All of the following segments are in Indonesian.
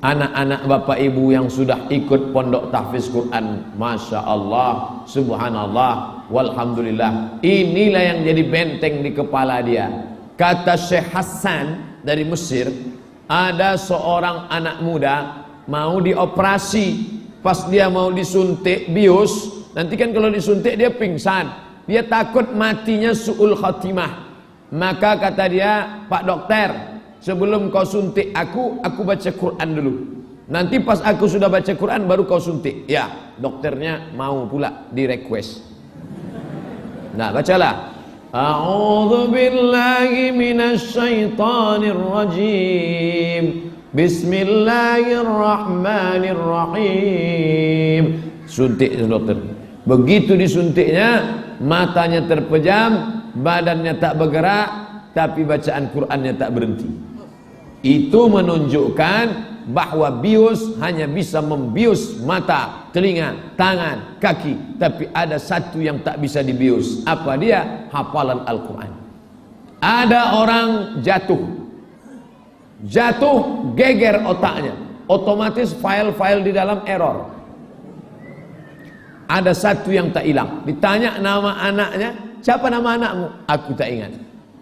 Anak-anak bapak ibu yang sudah ikut pondok tahfiz Quran, Masya Allah, Subhanallah, Walhamdulillah, inilah yang jadi benteng di kepala dia. Kata Syekh Hasan dari Mesir, ada seorang anak muda mau dioperasi. Pas dia mau disuntik bius, nanti kan kalau disuntik dia pingsan, dia takut matinya su'ul khatimah. Maka kata dia, Pak dokter, sebelum kau suntik aku baca Quran dulu. Nanti pas aku sudah baca Quran baru kau suntik. Ya, dokternya mau pula di request. Nah, bacalah. A'udzu billahi minasy syaithanir rajim. Bismillahirrahmanirrahim. Suntik dokter. Begitu disuntiknya, matanya terpejam, badannya tak bergerak, tapi bacaan Qur'annya tak berhenti. Itu menunjukkan bahwa bius hanya bisa membius mata, telinga, tangan, kaki, tapi ada satu yang tak bisa dibius. Apa dia? Hafalan Al-Quran. Ada orang jatuh geger otaknya, otomatis file-file di dalam error. Ada satu yang tak hilang. Ditanya nama anaknya, siapa nama anakmu? Aku tak ingat.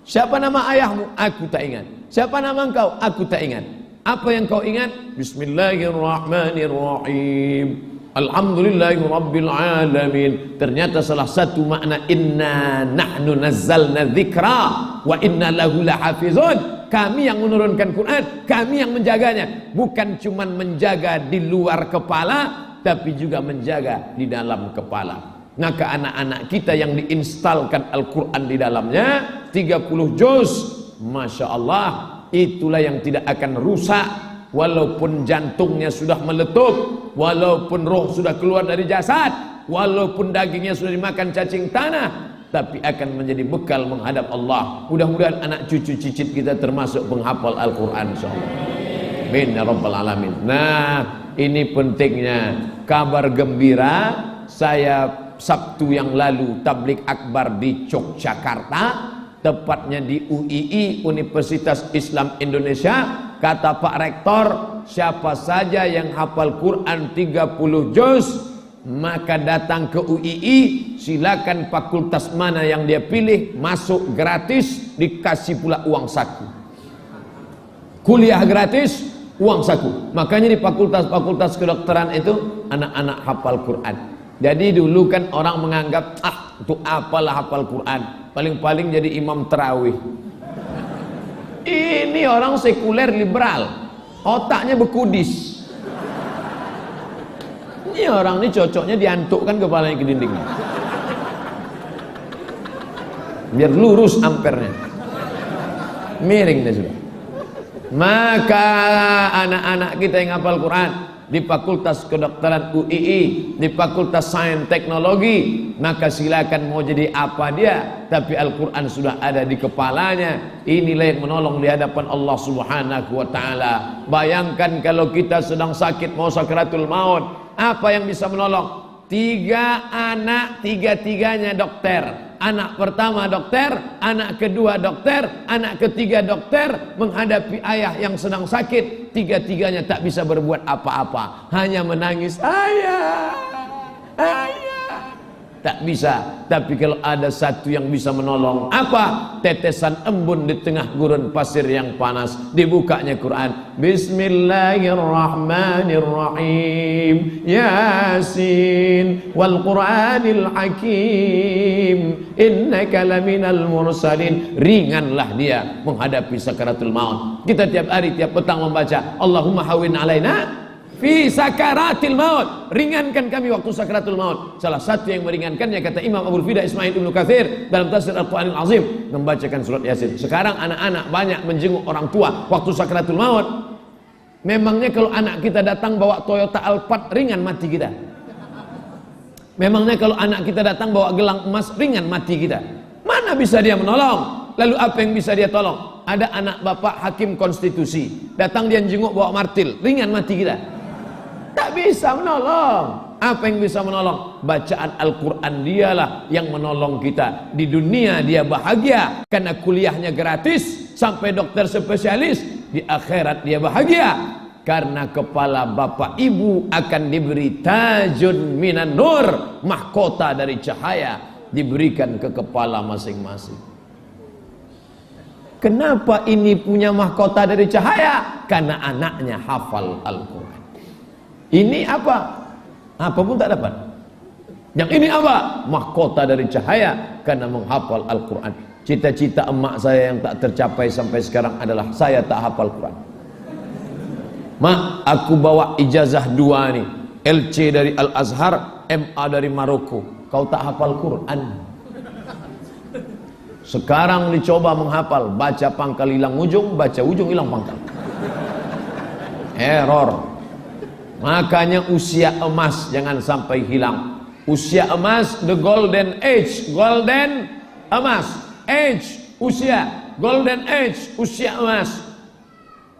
Siapa nama ayahmu? Aku tak ingat. Siapa nama engkau? Aku tak ingat. Apa yang kau ingat? Bismillahirrahmanirrahim. Alhamdulillahirabbil alamin. Ternyata salah satu makna inna nahnu nazzalna dzikra wa inna lahu lahafizun. Kami yang menurunkan Quran, kami yang menjaganya. Bukan cuma menjaga di luar kepala, tapi juga menjaga di dalam kepala. Maka anak-anak kita yang diinstalkan Al-Quran di dalamnya 30 juz, Masya Allah, itulah yang tidak akan rusak. Walaupun jantungnya sudah meletup, walaupun roh sudah keluar dari jasad, walaupun dagingnya sudah dimakan cacing tanah, tapi akan menjadi bekal menghadap Allah. Mudah-mudahan anak cucu cicit kita termasuk penghafal Al-Quran, insyaallah. Amin ya rabbal alamin. Nah, ini pentingnya kabar gembira. Saya Sabtu yang lalu tablik akbar di Yogyakarta, tepatnya di UII, Universitas Islam Indonesia. Kata Pak Rektor, siapa saja yang hafal Quran 30 juz, maka datang ke UII, silakan fakultas mana yang dia pilih, masuk gratis, dikasih pula uang saku. Kuliah gratis, uang saku. Makanya di fakultas-fakultas kedokteran itu anak-anak hafal Quran. Jadi dulu kan orang menganggap, itu apalah hafal Quran, paling-paling jadi imam tarawih. Ini orang sekuler liberal, otaknya bekudis. Ini orang ini cocoknya diantukkan kepalanya ke dinding, biar lurus ampernya, miring deh sudah. Maka anak-anak kita yang hafal Quran di Fakultas Kedokteran UII, di Fakultas Sains Teknologi, maka silakan mau jadi apa dia, tapi Al-Quran sudah ada di kepalanya. Inilah yang menolong di hadapan Allah Subhanahu wa ta'ala. Bayangkan kalau kita sedang sakit, mau sakaratul maut, apa yang bisa menolong? 3 anak, 3-tiganya dokter. Anak pertama dokter, anak kedua dokter, anak ketiga dokter, menghadapi ayah yang sedang sakit. 3-tiganya tak bisa berbuat apa-apa, hanya menangis, ayah, ayah. Tak bisa. Tapi kalau ada satu yang bisa menolong, apa? Tetesan embun di tengah gurun pasir yang panas, dibukanya Quran. Bismillahirrahmanirrahim. Yasin wal Qur'anil Hakim. Innaka laminal mursalin. Ringanlah dia menghadapi sakaratul maut. Kita tiap hari, tiap petang membaca Allahumma hawin alaina fi sakaratil maut. Ringankan kami waktu sakaratul maut. Salah satu yang meringankannya, kata Imam Abul Fida Ismail Ibnu Katsir dalam tafsir Al-Quranil Azim, membacakan surat Yasin. Sekarang anak-anak banyak menjenguk orang tua waktu sakaratul maut. Memangnya kalau anak kita datang bawa Toyota Alphard, ringan mati kita? Memangnya kalau anak kita datang bawa gelang emas, ringan mati kita? Mana bisa dia menolong? Lalu apa yang bisa dia tolong? Ada anak bapak hakim konstitusi, datang dia jenguk bawa martil, ringan mati kita? Tak bisa menolong. Apa yang bisa menolong? Bacaan Al-Quran dialah yang menolong kita. Di dunia dia bahagia karena kuliahnya gratis sampai dokter spesialis. Di akhirat dia bahagia karena kepala bapak ibu akan diberi tajun minan nur, mahkota dari cahaya diberikan ke kepala masing-masing. Kenapa ini punya mahkota dari cahaya? Karena anaknya hafal Al-Quran. Ini apa? Apa pun tak dapat. Yang ini apa? Mahkota dari cahaya karena menghafal Al-Quran. Cita-cita emak saya yang tak tercapai sampai sekarang adalah saya tak hafal Quran. Mak, aku bawa ijazah 2 nih, LC dari Al-Azhar, MA dari Maroko. Kau tak hafal Quran. Sekarang dicoba menghafal, baca pangkal hilang ujung, baca ujung hilang pangkal. Error. Makanya usia emas jangan sampai hilang. Usia emas, the golden age, golden emas, age, usia, golden age, usia emas.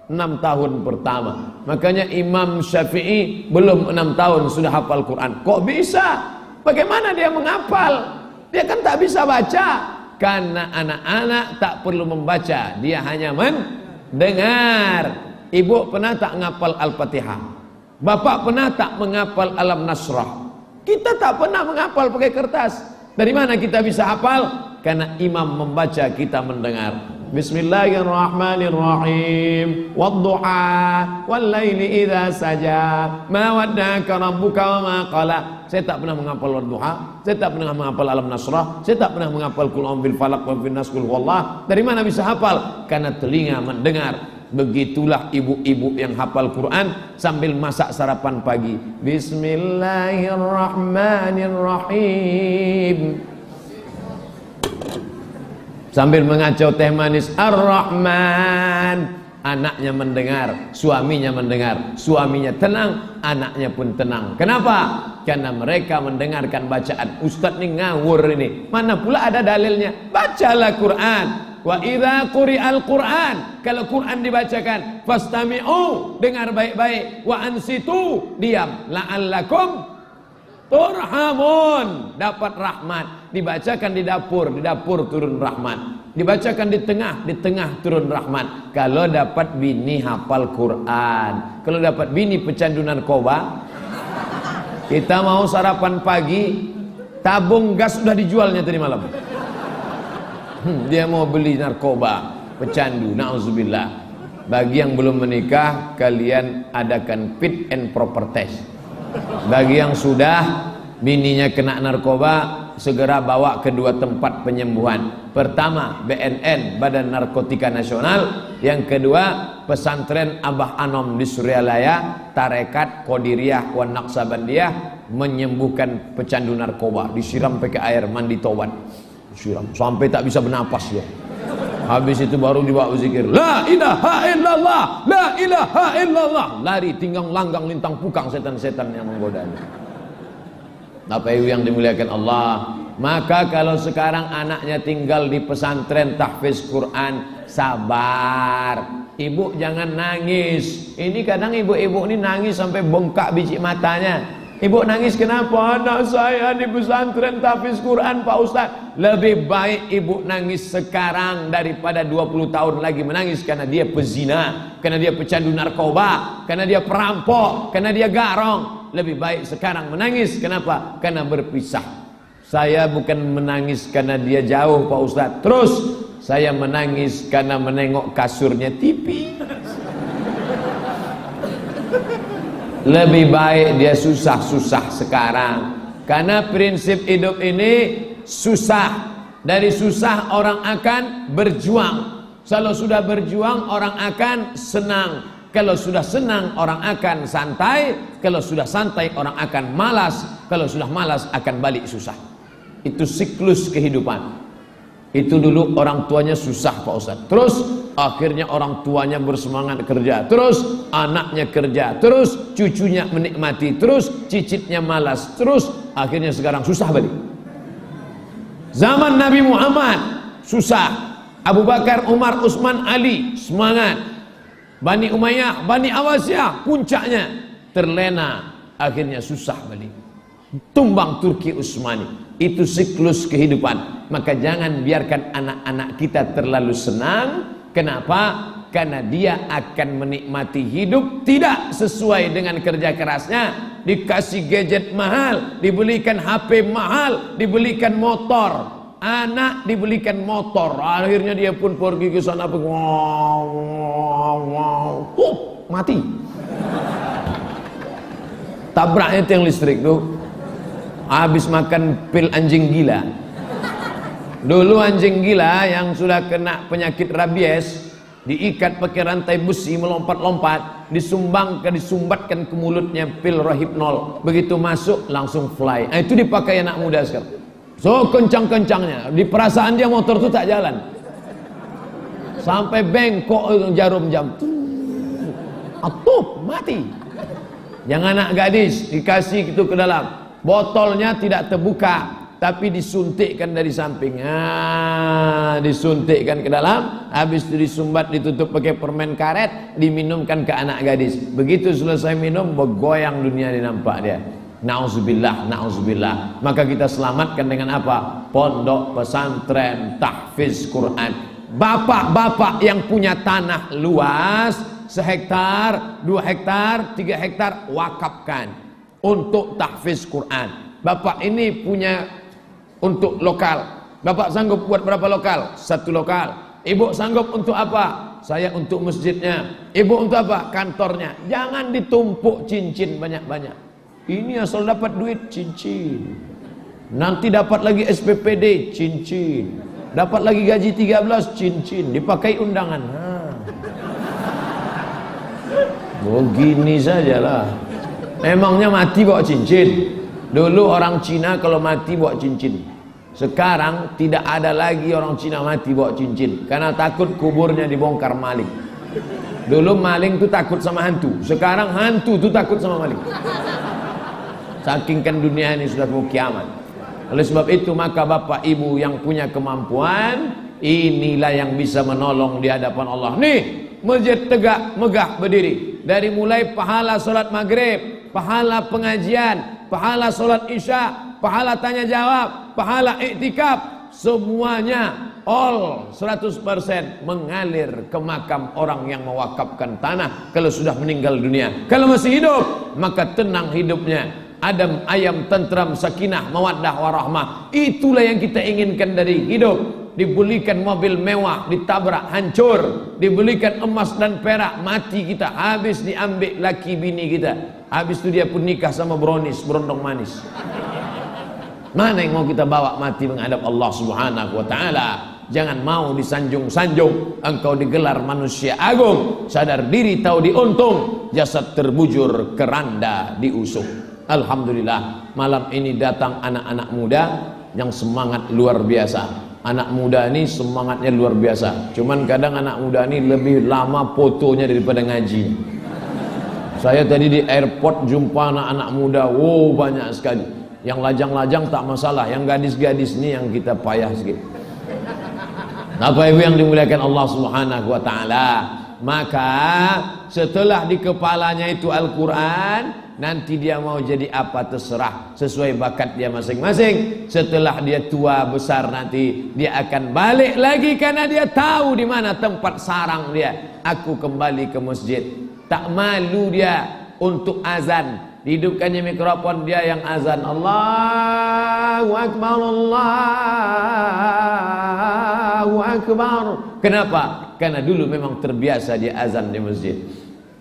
6 tahun pertama. Makanya Imam Syafi'i belum 6 tahun sudah hafal Quran. Kok bisa? Bagaimana dia menghafal? Dia kan tak bisa baca. Karena anak-anak tak perlu membaca, dia hanya mendengar. Ibu pernah tak menghafal Al-Fatihah? Bapak pernah tak menghafal Alam Nasrah? Kita tak pernah menghafal pakai kertas. Dari mana kita bisa hafal? Karena imam membaca, kita mendengar. Bismillahirrahmanirrahim. Wadduha wallaili idza saja. Ma wadda'aka rabbuka wa ma qala. Saya tak pernah menghafal wadduha, saya tak pernah menghafal Alam Nasrah, saya tak pernah menghafal Qul a'udzu bil falaq wa bin nas qul huwallah. Dari mana bisa hafal? Karena telinga mendengar. Begitulah ibu-ibu yang hafal Quran sambil masak sarapan pagi. Bismillahirrahmanirrahim. Sambil mengacau teh manis, Ar-Rahman. Anaknya mendengar, suaminya mendengar, suaminya tenang, anaknya pun tenang. Kenapa? Karena mereka mendengarkan bacaan. Ustadz ini ngawur ini. Mana pula ada dalilnya? Bacalah Quran. Wa idza quri'al Quran, kalau Quran dibacakan, fastami'u, dengar baik-baik, wa ansitu, diam, la'allakum turhamun, dapat rahmat. Dibacakan di dapur turun rahmat. Dibacakan di tengah turun rahmat. Kalau dapat bini hafal Quran, kalau dapat bini pecandu narkoba, kita mau sarapan pagi, tabung gas sudah dijualnya tadi malam. Dia mau beli narkoba, pecandu, na'udzubillah. Bagi yang belum menikah, kalian adakan fit and proper test. Bagi yang sudah, bininya kena narkoba, segera bawa ke 2 tempat penyembuhan. Pertama, BNN, Badan Narkotika Nasional. Yang kedua, pesantren Abah Anom di Suryalaya, Tarekat Qadiriyah wan Naqsabandiyah, menyembuhkan pecandu narkoba. Disiram pakai air mandi taubat. Disiram sampai tak bisa bernapas ya. Habis itu baru dibawa zikir, la ilaha illallah, la ilaha illallah. Lari tinggang langgang lintang pukang setan-setan yang menggodanya. Bapak Ibu yang dimuliakan Allah, maka kalau sekarang anaknya tinggal di pesantren tahfiz Quran, sabar. Ibu jangan nangis. Ini kadang ibu-ibu ini nangis sampai bengkak biji matanya. Ibu nangis kenapa? Anak saya di pesantren tahfiz Quran Pak Ustaz. Lebih baik ibu nangis sekarang daripada 20 tahun lagi menangis karena dia pezina, karena dia pecandu narkoba, karena dia perampok, karena dia garong. Lebih baik sekarang menangis. Kenapa? Karena berpisah. Saya bukan menangis karena dia jauh Pak Ustaz. Terus saya menangis karena menengok kasurnya tipis. Lebih baik dia susah-susah sekarang. Karena prinsip hidup ini susah. Dari susah orang akan berjuang. Kalau sudah berjuang orang akan senang. Kalau sudah senang orang akan santai. Kalau sudah santai orang akan malas. Kalau sudah malas akan balik susah. Itu siklus kehidupan. Itu dulu orang tuanya susah Pak Ustaz. Terus akhirnya orang tuanya bersemangat kerja. Terus anaknya kerja. Terus cucunya menikmati. Terus cicitnya malas. Terus akhirnya sekarang susah balik. Zaman Nabi Muhammad susah. Abu Bakar, Umar, Utsman, Ali semangat. Bani Umayyah, Bani Abbasiyah puncaknya terlena. Akhirnya susah balik. Tumbang Turki Utsmani. Itu siklus kehidupan. Maka jangan biarkan anak-anak kita terlalu senang. Kenapa? karena dia akan menikmati hidup tidak sesuai dengan kerja kerasnya. Dikasih gadget mahal, dibelikan HP mahal, dibelikan motor, anak dibelikan motor, akhirnya dia pun pergi ke sana, mati. Tabraknya tiang listrik tuh, habis makan pil anjing gila. Dulu anjing gila yang sudah kena penyakit rabies diikat pakai rantai besi, melompat-lompat, disumbatkan ke mulutnya pil rohypnol. Begitu masuk langsung fly. Nah, itu dipakai anak muda sekarang. So kencang-kencangnya, di perasaan dia motor itu tak jalan, sampai bengkok jarum jam, atup mati. Yang anak gadis dikasih itu ke dalam, botolnya tidak terbuka, tapi disuntikkan dari samping. Disuntikkan ke dalam, habis itu disumbat, ditutup pakai permen karet, diminumkan ke anak gadis. Begitu selesai minum, bergoyang dunia dinampak dia. Nauzubillah, nauzubillah. Maka kita selamatkan dengan apa? Pondok pesantren tahfiz Quran. Bapak-bapak yang punya tanah luas, 1 hektar, 2 hektar, 3 hektar, wakafkan untuk tahfiz Quran. Bapak ini punya untuk lokal. Bapak sanggup buat berapa lokal? 1 lokal. Ibu sanggup untuk apa? Saya untuk masjidnya. Ibu untuk apa? Kantornya. Jangan ditumpuk cincin banyak-banyak. Ini asal dapat duit, cincin. Nanti dapat lagi SPPD, cincin. Dapat lagi gaji 13, cincin. Dipakai undangan. Begini sajalah. Memangnya mati bawa cincin? Dulu orang Cina kalau mati bawa cincin. Sekarang tidak ada lagi orang Cina mati bawa cincin, karena takut kuburnya dibongkar maling. Dulu maling tuh takut sama hantu, sekarang hantu tuh takut sama maling. Saking kan dunia ini sudah mau kiamat. Oleh sebab itu maka bapak ibu yang punya kemampuan, inilah yang bisa menolong di hadapan Allah. Nih, masjid tegak megah berdiri. Dari mulai pahala solat maghrib, pahala pengajian, pahala solat isya, pahala tanya jawab, pahala iktikaf, semuanya all 100% mengalir ke makam orang yang mewakafkan tanah kalau sudah meninggal dunia. Kalau masih hidup maka tenang hidupnya, adem ayam tentram sakinah mawaddah warahmah. Itulah yang kita inginkan dari hidup. Dibelikan mobil mewah, ditabrak hancur, dibelikan emas dan perak, mati kita, habis diambil laki bini kita, habis itu dia pun nikah sama berondong manis. Mana yang mau kita bawa mati menghadap Allah Subhanahu wa taala? Jangan mau disanjung-sanjung, engkau digelar manusia agung, sadar diri tahu diuntung, jasad terbujur keranda diusung. Alhamdulillah, malam ini datang anak-anak muda yang semangat luar biasa. Anak muda ini semangatnya luar biasa. Cuman kadang anak muda ini lebih lama fotonya daripada ngaji. Saya tadi di airport jumpa anak-anak muda, wow banyak sekali. Yang lajang-lajang tak masalah, yang gadis-gadis ini yang kita payah sedikit. Bapak Ibu yang dimuliakan Allah Subhanahu wa taala, maka setelah di kepalanya itu Al-Qur'an, nanti dia mau jadi apa terserah, sesuai bakat dia masing-masing. Setelah dia tua besar nanti dia akan balik lagi karena dia tahu di mana tempat sarang dia. Aku kembali ke masjid. Tak malu dia untuk azan. Dihidupkannya mikrofon, dia yang azan. Allahu Akbar, Allahu Akbar. Kenapa? Karena dulu memang terbiasa dia azan di masjid.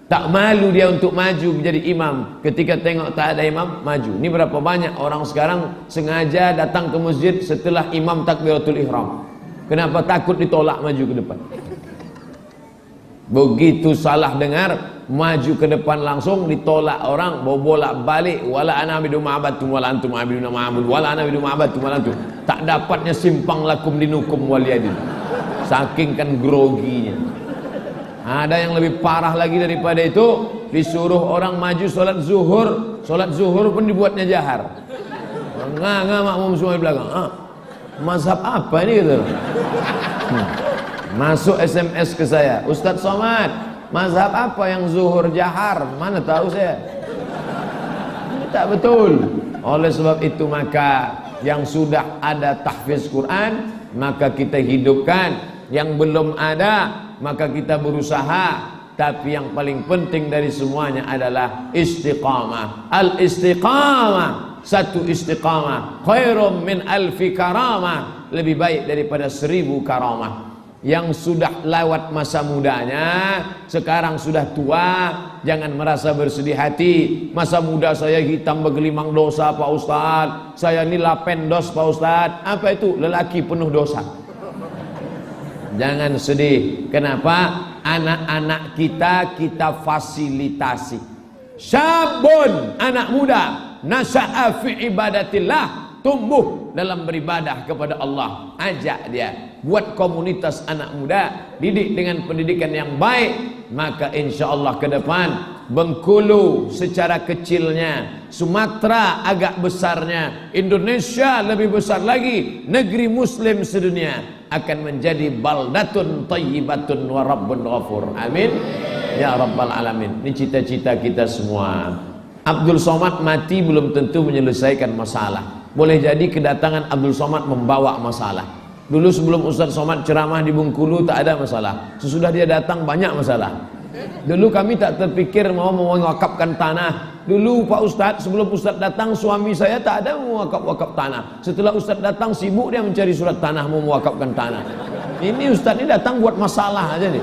Tak malu dia untuk maju menjadi imam. Ketika tengok tak ada imam, maju. Ini berapa banyak orang sekarang sengaja datang ke masjid setelah imam takbiratul ihram. Kenapa? Takut ditolak maju ke depan. Begitu salah dengar, maju ke depan langsung ditolak orang, bolak balik. Wala ana abidu ma'abatum wala antum abiduna ma'abud wala ana abidu ma'abatum wala antum. Tak dapatnya simpang lakum dinukum waliyadin. Saking kan groginya. Ada yang lebih parah lagi daripada itu, disuruh orang maju sholat zuhur pun dibuatnya jahar. Nggak makmum semua di belakang. Mazhab apa ini gitu? Masuk SMS ke saya, Ustadz Somad, mazhab apa yang zuhur jahar? Mana tahu saya. Ini tak betul. Oleh sebab itu maka yang sudah ada tahfiz Quran, maka kita hidupkan. Yang belum ada maka kita berusaha. Tapi yang paling penting dari semuanya adalah istiqamah. Al-istiqamah, satu istiqamah khairum min alfi karamah, lebih baik daripada 1000 karamah. Yang sudah lewat masa mudanya, sekarang sudah tua, jangan merasa bersedih hati. Masa muda saya hitam bergelimang dosa Pak Ustadz, saya ini lapendos Pak Ustadz. Apa itu? Lelaki penuh dosa. Jangan sedih. Kenapa? Anak-anak kita fasilitasi. Syabun, anak muda, nasya'a fi ibadatillah, tumbuh dalam beribadah kepada Allah. Ajak dia, buat komunitas anak muda, didik dengan pendidikan yang baik, maka insya Allah ke depan Bengkulu secara kecilnya, Sumatera agak besarnya, Indonesia lebih besar lagi, negeri muslim sedunia akan menjadi baldatun thayyibatun wa rabbun ghafur. Amin ya rabbal alamin. Ini cita-cita kita semua. Abdul Somad mati belum tentu menyelesaikan masalah. Boleh jadi kedatangan Abdul Somad membawa masalah. Dulu sebelum Ustaz Somad ceramah di Bengkulu tak ada masalah. Sesudah dia datang banyak masalah. Dulu kami tak terpikir mau mewakafkan tanah. Dulu Pak Ustadz, sebelum Ustadz datang, suami saya tak ada mewakaf tanah. Setelah Ustadz datang, sibuk dia mencari surat tanah, mau mewakafkan tanah. Ini Ustadz ini datang buat masalah aja nih.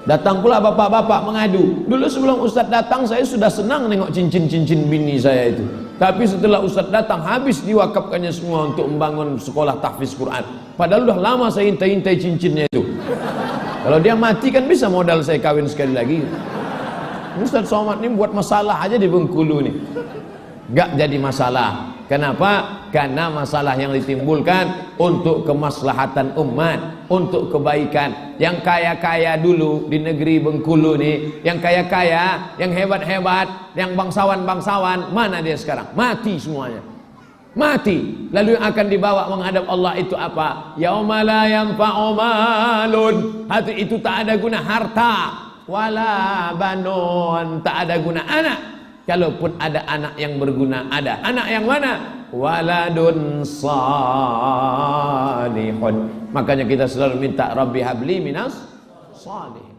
Datang pula bapak-bapak mengadu. Dulu sebelum Ustadz datang, saya sudah senang nengok cincin-cincin bini saya itu. Tapi setelah Ustadz datang, habis diwakafkannya semua untuk membangun sekolah tahfiz Quran. Padahal udah lama saya hintai-hintai cincinnya itu. Kalau dia mati kan bisa modal saya kawin sekali lagi. Ustaz Somad ini buat masalah aja di Bengkulu nih. Gak jadi masalah. Kenapa? Karena masalah yang ditimbulkan untuk kemaslahatan umat, untuk kebaikan. Yang kaya-kaya dulu di negeri Bengkulu nih, yang kaya-kaya, yang hebat-hebat, yang bangsawan-bangsawan, mana dia sekarang? Mati semuanya. Mati. Lalu yang akan dibawa menghadap Allah itu apa? Yauma la yanfa'u malun. Hati itu tak ada guna harta, wala banun, tak ada guna anak. Kalaupun ada anak yang berguna, ada. Anak yang mana? Waladun salihun. Makanya kita selalu minta Rabbi habli minas salih.